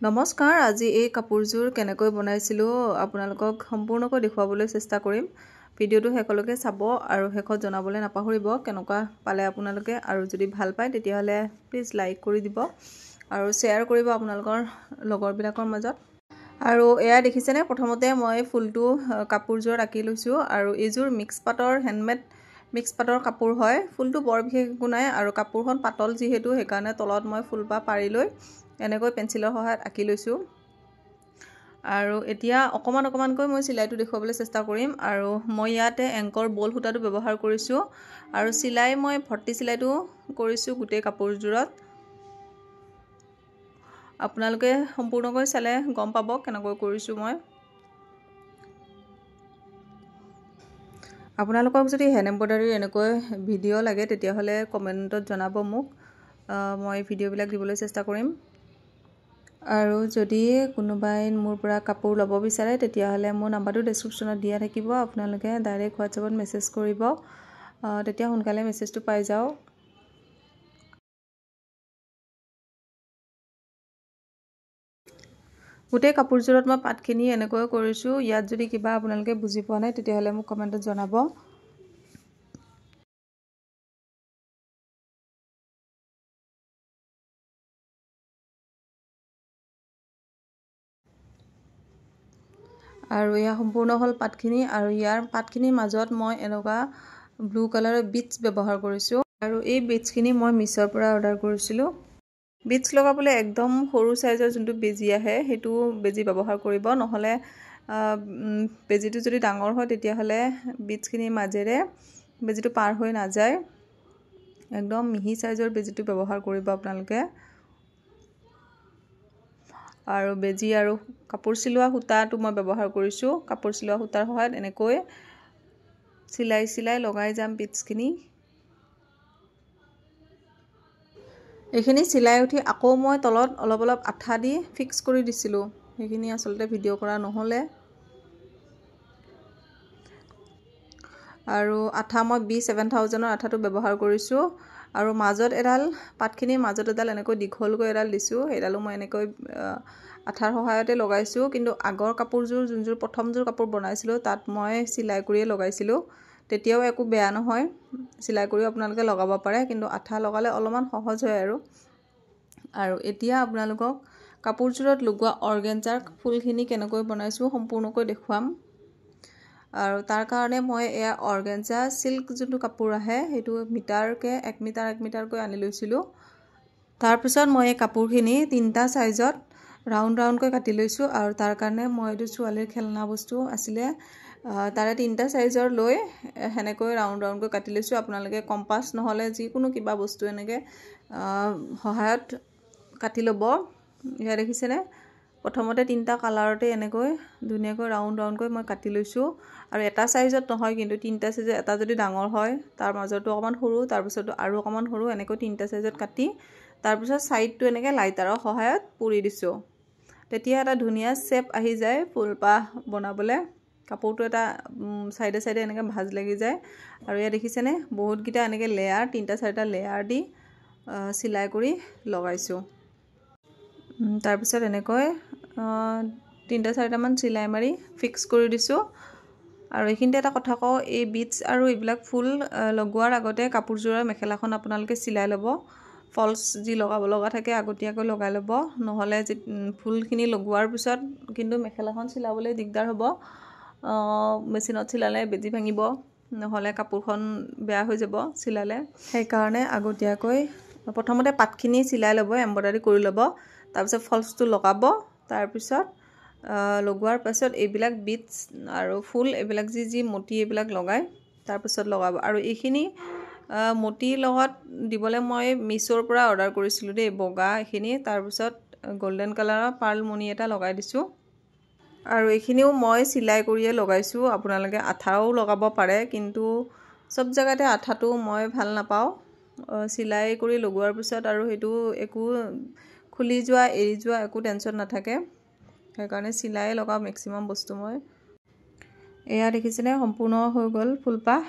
নমস্কাৰ আজি এই কাপোৰযোৰ কেনেকৈ বনাইছিলো আপোনালোকক সম্পূৰ্ণকৈ দেখুৱাবলৈ চেষ্টা কৰিম ভিডিওটো শেষলৈকে চাব আৰু শেষত জনাবলৈ নাপাহৰিব কেনেকুৱা পালে আপোনালোকে আৰু যদি ভাল পায় তেতিয়াহলে প্লিজ লাইক কৰি দিব আৰু শেয়াৰ কৰিব আপোনালোকৰ লগৰবিলাকৰ মাজত আৰু এয়া দেখিছেনে প্ৰথমতে মই ফুলটো কাপোৰযোৰত আঁকি লৈছো আৰু এইযোৰ মিক্স পাটৰ হ্যান্ডমেড মিক্স পাটৰ কাপোৰ হয় ফুলটো বৰ বিশেষ একো নাই আৰু কাপোৰখন পাতল যিহেতু সেইকাৰণে তলত মই ফুলপা পাৰি লৈ এনেকৈ পেন্সিলৰ সহায়ত আঁকি লৈছো আৰু এতিয়া অকমানকৈ মই সিলাইটো দেখুৱাবলৈ চেষ্টা কৰিম আৰু মই ইয়াতে এংকৰ বল সূতাটো ব্যৱহাৰ কৰিছো আৰু সিলাই মই ভৰ্তি সিলাইটো কৰিছো গোটেই কাপোৰযোৰত আপোনালোকে সম্পূৰ্ণকৈ চালে গম পাব কেনেকৈ কৰিছো মই আপোনালোকক যদি হ্যান্ড এমব্ৰয়ডাৰী এনেকৈ ভিডিও লাগে তেতিয়াহলে কমেন্টত জনাব মোক মই ভিডিওবিলাক দিবলৈ চেষ্টা কৰিম আৰু যদি কোনোবাই মোৰ পৰা কাপোৰ ল'ব বিচাৰে তেতিয়াহলে মোৰ নাম্বাৰটো ডেসক্ৰিপচনত দিয়া থাকিব আপোনালোকে ডাইৰেক্ট WhatsAppত মেসেজ কৰিব তেতিয়া সোনকালে মেসেজটো পাই যাও গোটেই কাপোৰযোৰত মই পাতখিনি এনেকৈ কৰিছো ইয়াত যদি কিবা আপোনালোকে বুজি পোৱা নাই তেতিয়াহলে মোক কমেন্টত জনাব আৰু ইয়া সম্পূৰ্ণ হল পাতখিনি আৰু ইয়াৰ পাতখিনিৰ মাজত মই এনেকুৱা ব্লু কালাৰৰ বিটস ব্যৱহাৰ কৰিছো আৰু এই বিটসখিনি মই মিছৰ পৰা অৰ্ডাৰ কৰিছিলো বিটস লগাবলৈ একদম সৰু সাইজৰ যোনটো বেজি আহে হেতু বেজি ব্যৱহাৰ কৰিব নহলে বেজিটো যদি ডাঙৰ হয় তেতিয়াহলে বিটসখিনিৰ মাজেৰে বেজিটো পাৰ হৈ না যায় একদম মিহি সাইজৰ বেজিটো ব্যৱহাৰ কৰিব আপোনালোকে আৰু বেজি আৰু কাপোৰ সিলোৱা সূতাটো মই ব্যৱহাৰ কৰিছো কাপোৰ সিলোৱা সূতাৰ সহায়ত এনেকৈ সিলাই লগাই যাম বিটসখিনি এখিনি সিলাই উঠি আকৌ মই তলত অলপ আঠা দি ফিক্স কৰি দিছিলো সেইখিনি আসলতে ভিডিও কৰা নহলে আৰু আঠা মই B7000 ৰ আঠাটো ব্যৱহাৰ কৰিছো আৰু মাজত এডাল পাতখিনিৰ মাজত এডাল এনেকৈ দীঘলকৈ এডাল দিছো এডালো মই এনেকৈ আঠাৰ সহায়তে লগাইছো কিন্তু আগৰ কাপোৰযোৰ যোনযোৰ প্ৰথমযোৰ কাপোৰ বনাইছিলো তাত মই সিলাই কৰিয়ে লগাইছিলো তেতিয়াও একো বেয়া নহয় সিলাই কৰি আপোনালোকে লগাব পাৰে কিন্তু আঠা লগালে অলপমান সহজ হয় আৰু এতিয়া আপোনালোকক কাপোৰযোৰত লগোৱা অৰ্গেঞ্জাৰ ফুলখিনি কেনেকৈ বনাইছো সম্পূৰ্ণকৈ দেখুৱাম আৰু তাৰ কাৰণে মই এয়া অৰ্গেঞ্জা সিল্ক যোনটো কাপোৰ আহে হেতু মিটাৰকে 1 মিটাৰ কৈ আনি লৈছিলো তাৰ পিছত মই এই কাপোৰখিনি তিনটা সাইজত ৰাউন্ড কৈ কাটি লৈছো আৰু তাৰ কাৰণে মই এটো ছোৱালীৰ খেলনা বস্তু আছিল তাৰে তিনটা সাইজৰ লৈ হেনেকৈ ৰাউন্ড কৈ কাটি লৈছো আপোনালোকে কম্পাস নহলে যিকোনো কিবা বস্তু এনেকে সহায়ত কাটি লব ইয়া দেখিছেনে প্ৰথমতে তিনটা কালাৰতে এনেকৈ ধুনিয়াকৈ ৰাউন্ড কৈ মই কাটি লৈছো আৰু এটা সাইজত নহয় কিন্তু তিনটা সাইজ এটা যদি ডাঙৰ হয় তাৰ মাজৰটো অকমান সৰু তাৰ পিছতো আৰু অকমান সৰু এনেকৈ তিনটা সাইজত কাটি তাৰ পিছত সাইডটো এনেকৈ লাইটাৰৰ সহায়ত পুৰি দিছো তেতিয়া এটা ধুনিয়া শেপ আহি যায় ফুলপা বনাবলে কাপোৰটো এটা সাইডে এনেকৈ ভাজ লাগি যায় আৰু ইয়া দেখিছেনে বহুত গিটা এনেকৈ লেয়াৰ তিনটা চাৰিটা লেয়াৰ দি সিলাই কৰি লগাইছো তাৰ পিছত এনেকৈ তিনটা চাৰিটা মান সিলাই মাৰি ফিক্স কৰি দিছো আৰু এইখিনতে এটা কথা কও এই বিটস আৰু এইবিলাক ফুল লগোৱাৰ আগতে কাপোৰযোৰৰ মেখেলাখন আপোনালোকে সিলাই লব ফলস যি লগাব লগা থাকে আগতীয়াকৈ লগাই লব নহলে ফুলখিনি লগোৱাৰ পিছত কিন্তু মেখেলাখন সিলাবলৈ দিগদাৰ হ'ব মেচিনত সিলালে বেজি ভাঙিব নহলে কাপোৰখন বেয়া হৈ যাব সিলালে সেই কাৰণে আগতীয়াকৈ প্ৰথমতে পাতখিনি সিলাই লব এমব্ৰয়ডাৰী কৰি লব তাৰ পিছত ফলসটো লগাব তাৰ পিছত লগোৱাৰ পাছত এইবিলাক বিটস আৰু ফুল এইবিলাক যি মটি এইবিলাক লগাই তাৰ পিছত লগাব আৰু এইখিনি মটি লগত দিবলে মই মিছৰ পৰা অৰ্ডাৰ কৰিছিলো দেই বগা এইখিনি তাৰ পিছত গোল্ডেন কালাৰৰ পাৰ্ল মনি এটা লগাই দিছো আৰু এইখিনিও মই সিলাই কৰিয়ে লগাইছো আপোনালোকে আঠাও লগাব পাৰে কিন্তু সব জায়গাতে আঠাটো মই ভাল নাপাও সিলাই কৰি লগোৱাৰ পিছত আৰু হেতু একো খুলি যোৱা এৰি যোৱা একো টেনচন নাথাকে সেইকাৰণে সিলাই লগাও মেক্সিমাম বস্তু মই এয়া দেখিছেনে সম্পূৰ্ণ হৈ গল ফুলপাহ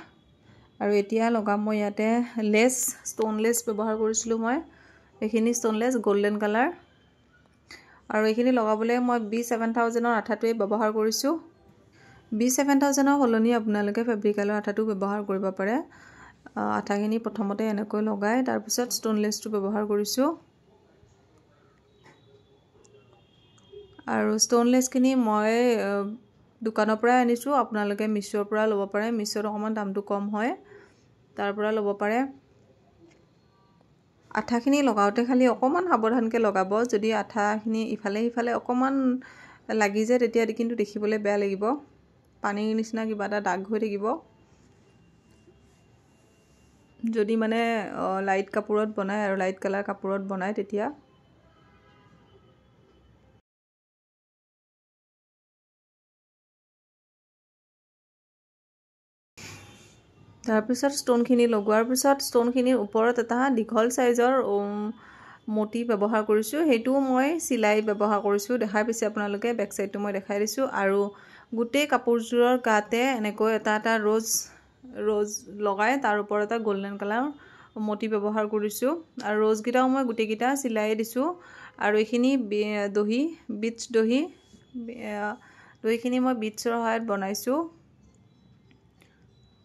আৰু এতিয়া লগাম মই ইয়াতে লেস ষ্টোন লেস ব্যৱহাৰ কৰিছিলো মই এইখিনি ষ্টোন লেস গোল্ডেন কালাৰ আৰু এইখিনি লগাবলৈ মই B7000ৰ আঠাটোৱে ব্যৱহাৰ কৰিছোঁ। B7000ৰ সলনি আপোনালোকে ফেব্ৰিকালৰ আঠাটো ব্যৱহাৰ কৰিব পাৰে। আঠাখিনি প্ৰথমতে এনেকৈ লগাই তাৰপিছত ষ্টোনলেছটো ব্যৱহাৰ কৰিছোঁ। আৰু ষ্টোনলেছখিনি মই দোকানৰ পৰা আনিছোঁ, আপোনালোকে মিছোৰ পৰা ল'ব পাৰে। মিছোত অকণমান দামটো কম হয়, তাৰ পৰা ল'ব পাৰে। আঠাখিনি লগাওঁতে খালি অকণমান সাৱধানকৈ লগাব। যদি আঠাখিনি ইফালে সিফালে অকণমান লাগি যায় তেতিয়া কিন্তু দেখিবলৈ বেয়া লাগিব, পানীৰ নিচিনা কিবা এটা দাগ হৈ থাকিব। যদি মানে লাইট কাপোৰত বনায় আৰু লাইট কালাৰ কাপোৰত বনায় তেতিয়া। তাৰপিছত ষ্টোনখিনি লগোৱাৰ পিছত ষ্টোনখিনিৰ ওপৰত এটা দীঘল চাইজৰ মতি ব্যৱহাৰ কৰিছোঁ। সেইটোও মই চিলাই ব্যৱহাৰ কৰিছোঁ, দেখাই পাইছে আপোনালোকে। বেক চাইডটো মই দেখাই দিছোঁ। আৰু গোটেই কাপোৰযোৰৰ গাতে এনেকৈ এটা এটা ৰ'জ লগাই তাৰ ওপৰত এটা গল্ডেন কালাৰ মতি ব্যৱহাৰ কৰিছোঁ। আৰু ৰ'জকেইটাও মই গোটেইকেইটা চিলাই দিছোঁ। আৰু এইখিনি দহিখিনি মই বিটছৰ সহায়ত বনাইছোঁ,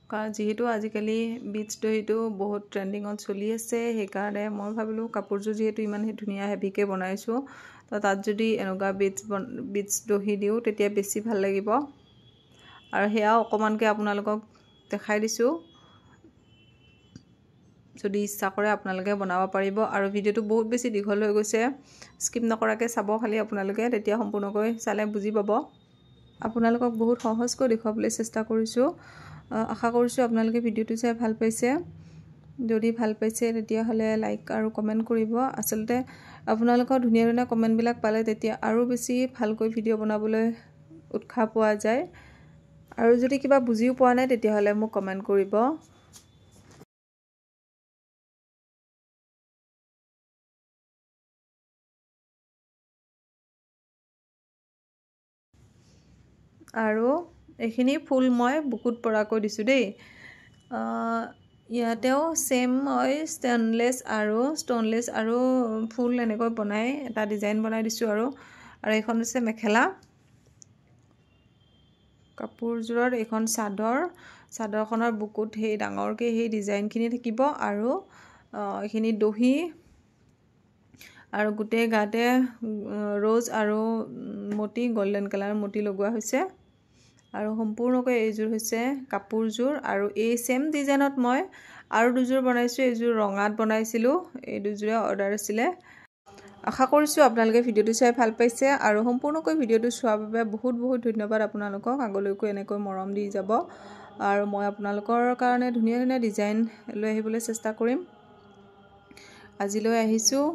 কাৰণ যিহেতু আজিকালি বিটছ দহিটো বহুত ট্ৰেণ্ডিঙত চলি আছে। সেইকাৰণে মই ভাবিলোঁ কাপোৰযোৰ যিহেতু ইমান ধুনীয়া হেভিকৈ বনাইছোঁ, তো তাত যদি এনেকুৱা বিটছ দহি দিওঁ তেতিয়া বেছি ভাল লাগিব। আৰু সেয়াও অকণমানকৈ আপোনালোকক দেখাই দিছোঁ। যদি ইচ্ছা কৰে আপোনালোকে বনাব পাৰিব। আৰু ভিডিঅ'টো বহুত বেছি দীঘল হৈ গৈছে, স্কিপ নকৰাকৈ চাব খালি আপোনালোকে, তেতিয়া সম্পূৰ্ণকৈ চালে বুজি পাব। আপোনালোকক বহুত সহজকৈ দেখুৱাবলৈ চেষ্টা কৰিছোঁ। আশা কৰিছোঁ আপোনালোকে ভিডিঅ'টো চাই ভাল পাইছে। যদি ভাল পাইছে তেতিয়াহ'লে লাইক আৰু কমেণ্ট কৰিব। আচলতে আপোনালোকৰ ধুনীয়া ধুনীয়া কমেণ্টবিলাক পালে তেতিয়া আৰু বেছি ভালকৈ ভিডিঅ' বনাবলৈ উৎসাহ পোৱা যায়। আৰু যদি কিবা বুজিও পোৱা নাই তেতিয়াহ'লে মোক কমেণ্ট কৰিব। আৰু এইখিনি ফুল মই বুকুত পৰাকৈ দিছোঁ দেই। ইয়াতেও ছেম মই ষ্টোনলেছ আৰু ফুল এনেকৈ বনাই এটা ডিজাইন বনাই দিছোঁ। আৰু এইখন হৈছে মেখেলা। কাপোৰযোৰত এইখন চাদৰখনৰ বুকুত সেই ডাঙৰকৈ সেই ডিজাইনখিনি থাকিব। আৰু এইখিনি দহি আৰু গোটেই গাতে ৰ'জ আৰু মতি, গল্ডেন কালাৰ মতি লগোৱা হৈছে। আৰু সম্পূৰ্ণকৈ এইযোৰ হৈছে কাপোৰযোৰ। আৰু এই ছেম ডিজাইনত মই আৰু দুযোৰ বনাইছোঁ। এইযোৰ ৰঙাত বনাইছিলোঁ, এই দুযোৰে অৰ্ডাৰ আছিলে। আশা কৰিছোঁ আপোনালোকে ভিডিঅ'টো চাই ভাল পাইছে। আৰু সম্পূৰ্ণকৈ ভিডিঅ'টো চোৱাৰ বাবে বহুত বহুত ধন্যবাদ আপোনালোকক। আগলৈকৈ এনেকৈ মৰম দি যাব। আৰু মই আপোনালোকৰ কাৰণে ধুনীয়া ধুনীয়া ডিজাইন লৈ আহিবলৈ চেষ্টা কৰিম। আজিলৈ আহিছোঁ।